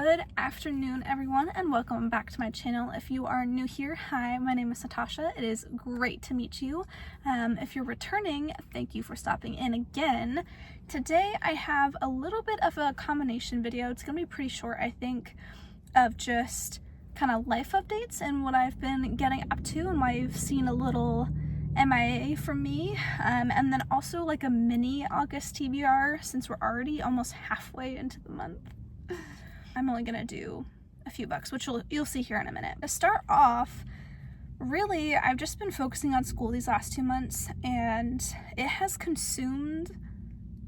Good afternoon, everyone, and welcome back to my channel. If you are new here, hi, my name is Natasha. It is great to meet you. If you're returning, thank you for stopping in again. Today I have a little bit of a combination video. It's gonna be pretty short, I think, of just kind of life updates and what I've been getting up to and why you've seen a little MIA from me, and then also like a mini August TBR since we're already almost halfway into the month. I'm only gonna do a few bucks, which you'll see here in a minute. To start off, really, I've just been focusing on school these last 2 months, and it has consumed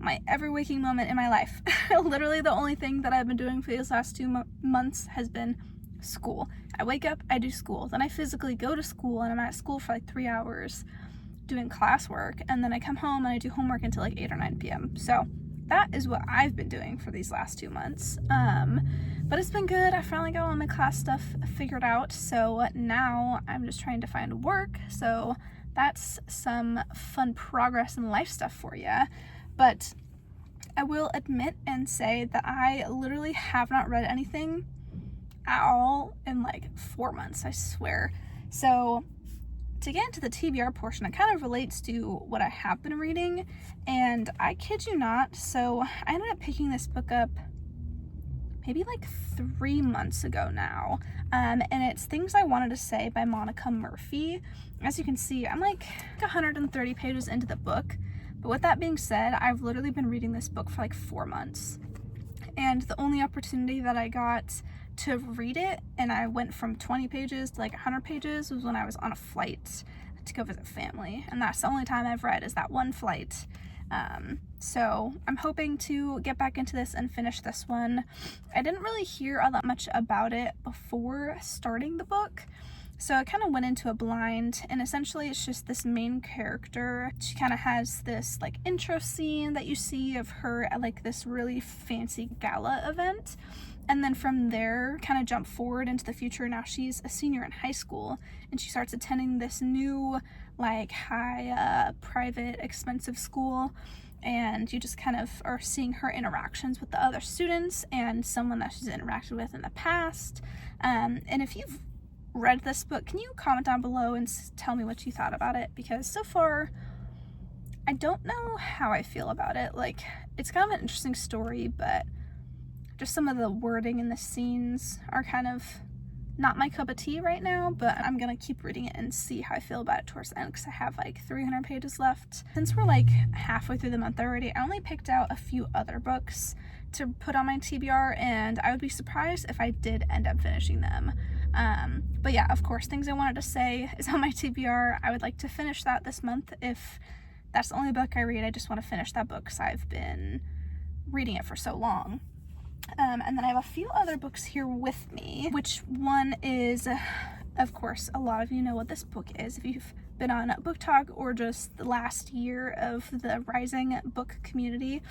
my every waking moment in my life. Literally, the only thing that I've been doing for these last 2 months has been school. I wake up, I do school, then I physically go to school, and I'm at school for like 3 hours doing classwork, and then I come home and I do homework until like 8 or 9 p.m. So that is what I've been doing for these last 2 months. But it's been good. I finally got all my class stuff figured out, so now I'm just trying to find work. So that's some fun progress and life stuff for you. But I will admit and say that I literally have not read anything at all in like 4 months, I swear. So to get into the TBR portion, it kind of relates to what I have been reading, and I kid you not, so I ended up picking this book up maybe like 3 months ago now, and it's Things I Wanted to Say by Monica Murphy. As you can see, I'm like 130 pages into the book, but with that being said, I've literally been reading this book for like 4 months, and the only opportunity that I got to read it, and I went from 20 pages to like 100 pages, was when I was on a flight to go visit family, and that's the only time I've read is that one flight. So I'm hoping to get back into this and finish this one. I didn't really hear all that much about it before starting the book, so I kind of went into a blind, and essentially it's just this main character. She kind of has this like intro scene that you see of her at like this really fancy gala event, and then from there kind of jump forward into the future. Now she's a senior in high school, and she starts attending this new like high private expensive school, and you just kind of are seeing her interactions with the other students and someone that she's interacted with in the past. And if you've read this book, can you comment down below and tell me what you thought about it? Because so far I don't know how I feel about it. Like, it's kind of an interesting story, but just some of the wording in the scenes are kind of not my cup of tea right now, but I'm gonna keep reading it and see how I feel about it towards the end, because I have like 300 pages left. Since we're like halfway through the month already, I only picked out a few other books to put on my TBR, and I would be surprised if I did end up finishing them. But yeah, of course, Things I Wanted to Say is on my TBR. I would like to finish that this month. If that's the only book I read, I just want to finish that book because I've been reading it for so long. And then I have a few other books here with me, which one is, of course, a lot of you know what this book is if you've been on Book Talk or just the last year of the rising book community,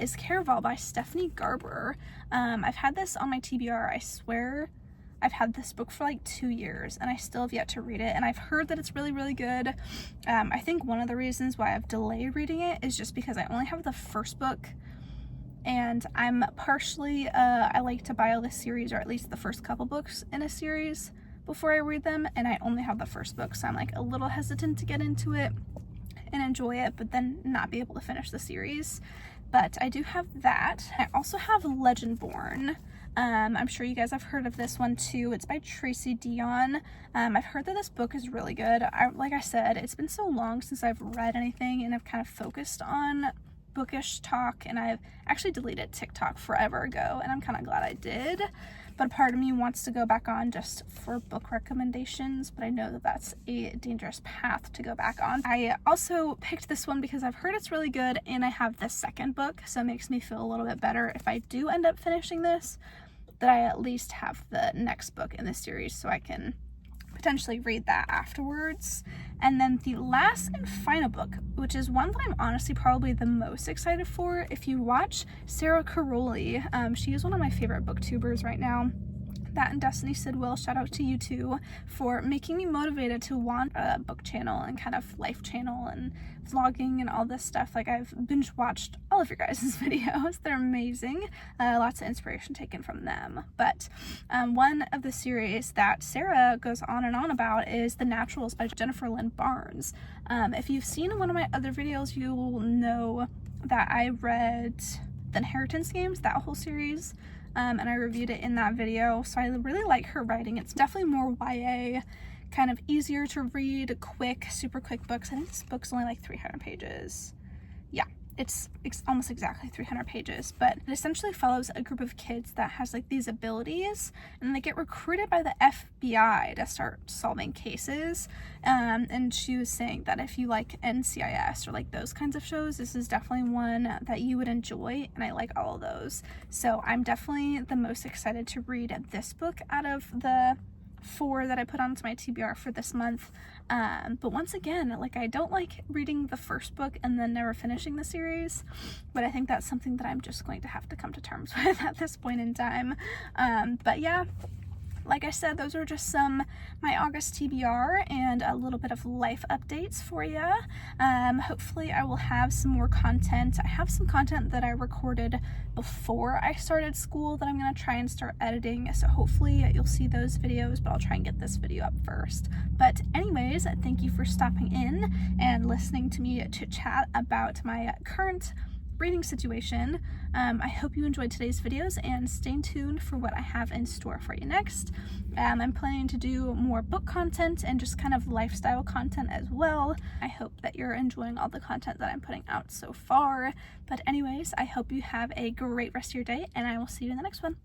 is Caraval by Stephanie Garber. I've had this on my TBR, I swear. I've had this book for like 2 years and I still have yet to read it, and I've heard that it's really, really good. I think one of the reasons why I've delayed reading it is just because I only have the first book, and I'm partially, I like to buy all the series, or at least the first couple books in a series before I read them, and I only have the first book, so I'm like a little hesitant to get into it and enjoy it, but then not be able to finish the series. But I do have that. I also have Legendborn. I'm sure you guys have heard of this one too. It's by Tracy Dion. I've heard that this book is really good. Like I said, it's been so long since I've read anything, and I've kind of focused on bookish talk, and I've actually deleted TikTok forever ago, and I'm kind of glad I did. But a part of me wants to go back on just for book recommendations, but I know that that's a dangerous path to go back on. I also picked this one because I've heard it's really good, and I have the second book, so it makes me feel a little bit better if I do end up finishing this, that I at least have the next book in the series so I can potentially read that afterwards. And then the last and final book, which is one that I'm honestly probably the most excited for. If you watch Sarah Caroli, she is one of my favorite booktubers right now. That and Destiny Sidwell, shout out to you too for making me motivated to want a book channel and kind of life channel and vlogging and all this stuff. Like, I've binge watched all of your guys' videos. They're amazing. Lots of inspiration taken from them. But one of the series that Sarah goes on and on about is The Naturals by Jennifer Lynn Barnes. If you've seen one of my other videos, you'll know that I read The Inheritance Games, that whole series. And I reviewed it in that video, so I really like her writing. It's definitely more YA, kind of easier to read, quick, super quick books. I think this book's only like 300 pages. Yeah, it's almost exactly 300 pages, but it essentially follows a group of kids that has like these abilities, and they get recruited by the FBI to start solving cases. And she was saying that if you like NCIS or like those kinds of shows, this is definitely one that you would enjoy, and I like all of those. So I'm definitely the most excited to read this book out of the 4 that I put onto my TBR for this month. But once again, like, I don't like reading the first book and then never finishing the series, but I think that's something that I'm just going to have to come to terms with at this point in time. But yeah, like I said, those are just some my August TBR and a little bit of life updates for you. Hopefully I will have some more content. I have some content that I recorded before I started school that I'm going to try and start editing, so hopefully you'll see those videos, but I'll try and get this video up first. But anyways, thank you for stopping in and listening to me chit chat about my current reading situation. I hope you enjoyed today's videos, and stay tuned for what I have in store for you next. I'm planning to do more book content and just kind of lifestyle content as well. I hope that you're enjoying all the content that I'm putting out so far. But anyways, I hope you have a great rest of your day, and I will see you in the next one.